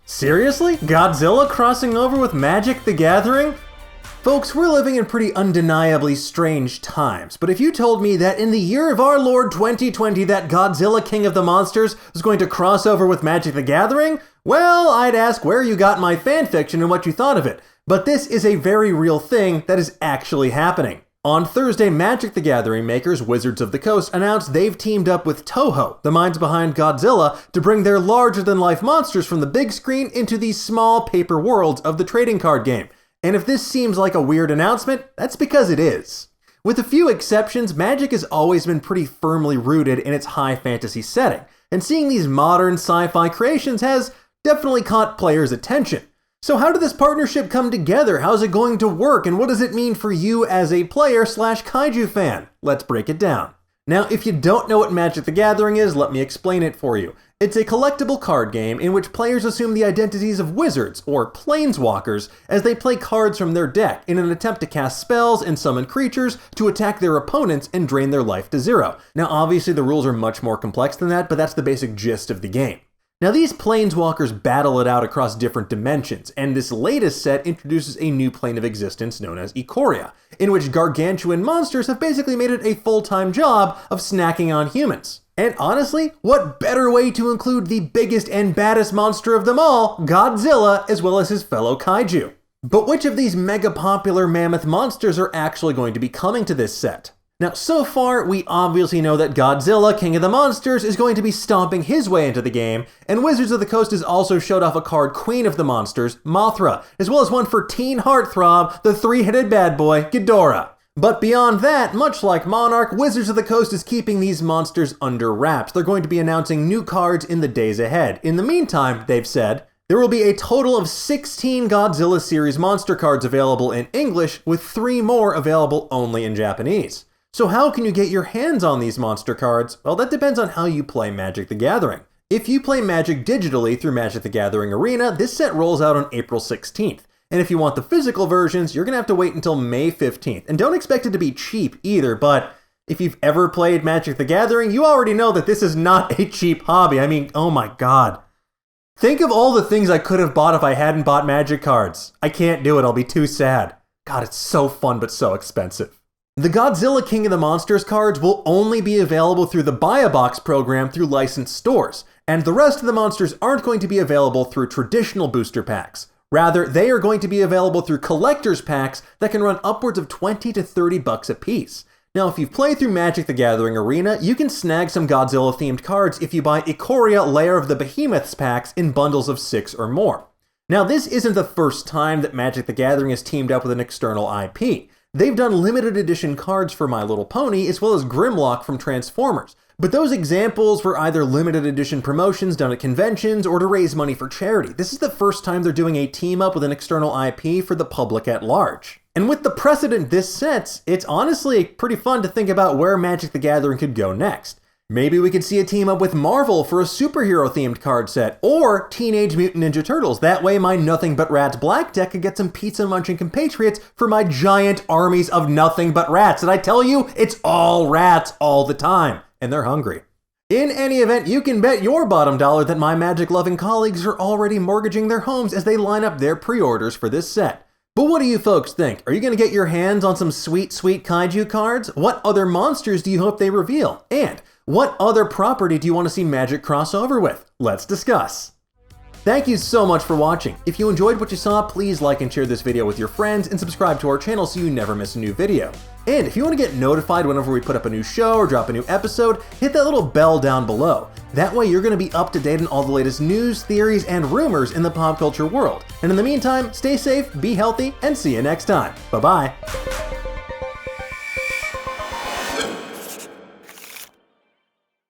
Seriously? Godzilla crossing over with Magic the Gathering? Folks, we're living in pretty undeniably strange times, but if you told me that in the year of our Lord 2020 that Godzilla King of the Monsters was going to cross over with Magic the Gathering, well, I'd ask where you got my fanfiction and what you thought of it. But this is a very real thing that is actually happening. On Thursday, Magic the Gathering makers Wizards of the Coast announced they've teamed up with Toho, the minds behind Godzilla, to bring their larger-than-life monsters from the big screen into these small paper worlds of the trading card game. And if this seems like a weird announcement, that's because it is. With a few exceptions, Magic has always been pretty firmly rooted in its high fantasy setting, and seeing these modern sci-fi creations has definitely caught players' attention. So how did this partnership come together? How's it going to work? And what does it mean for you as a player/kaiju fan? Let's break it down. Now, if you don't know what Magic the Gathering is, let me explain it for you. It's a collectible card game in which players assume the identities of wizards, or planeswalkers, as they play cards from their deck in an attempt to cast spells and summon creatures to attack their opponents and drain their life to zero. Now, obviously the rules are much more complex than that, but that's the basic gist of the game. Now, these planeswalkers battle it out across different dimensions, and this latest set introduces a new plane of existence known as Ikoria, in which gargantuan monsters have basically made it a full-time job of snacking on humans. And honestly, what better way to include the biggest and baddest monster of them all, Godzilla, as well as his fellow kaiju? But which of these mega-popular mammoth monsters are actually going to be coming to this set? Now, so far, we obviously know that Godzilla, King of the Monsters, is going to be stomping his way into the game, and Wizards of the Coast has also showed off a card Queen of the Monsters, Mothra, as well as one for teen heartthrob, the three-headed bad boy, Ghidorah. But beyond that, much like Monarch, Wizards of the Coast is keeping these monsters under wraps. They're going to be announcing new cards in the days ahead. In the meantime, they've said, there will be a total of 16 Godzilla series monster cards available in English, with 3 more available only in Japanese. So how can you get your hands on these monster cards? Well, that depends on how you play Magic the Gathering. If you play Magic digitally through Magic the Gathering Arena, this set rolls out on April 16th. And if you want the physical versions, you're going to have to wait until May 15th. And don't expect it to be cheap either, but if you've ever played Magic the Gathering, you already know that this is not a cheap hobby. I mean, oh my god. Think of all the things I could have bought if I hadn't bought Magic cards. I can't do it, I'll be too sad. God, it's so fun but so expensive. The Godzilla King of the Monsters cards will only be available through the Buy-A-Box program through licensed stores, and the rest of the monsters aren't going to be available through traditional booster packs. Rather, they are going to be available through collector's packs that can run upwards of $20 to $30 a piece. Now, if you've played through Magic the Gathering Arena, you can snag some Godzilla-themed cards if you buy Ikoria Lair of the Behemoths packs in bundles of 6 or more. Now, this isn't the first time that Magic the Gathering has teamed up with an external IP. They've done limited edition cards for My Little Pony as well as Grimlock from Transformers, but those examples were either limited edition promotions done at conventions or to raise money for charity. This is the first time they're doing a team up with an external IP for the public at large. And with the precedent this sets, it's honestly pretty fun to think about where Magic the Gathering could go next. Maybe we could see a team up with Marvel for a superhero-themed card set, or Teenage Mutant Ninja Turtles. That way my Nothing But Rats Black deck could get some pizza-munching compatriots for my giant armies of nothing but rats. And I tell you, it's all rats all the time, and they're hungry. In any event, you can bet your bottom dollar that my Magic-loving colleagues are already mortgaging their homes as they line up their pre-orders for this set. But what do you folks think? Are you going to get your hands on some sweet, sweet kaiju cards? What other monsters do you hope they reveal? And what other property do you want to see Magic cross over with? Let's discuss. Thank you so much for watching. If you enjoyed what you saw, please like and share this video with your friends and subscribe to our channel so you never miss a new video. And if you want to get notified whenever we put up a new show or drop a new episode, hit that little bell down below. That way you're going to be up to date on all the latest news, theories, and rumors in the pop culture world. And in the meantime, stay safe, be healthy, and see you next time. Bye-bye.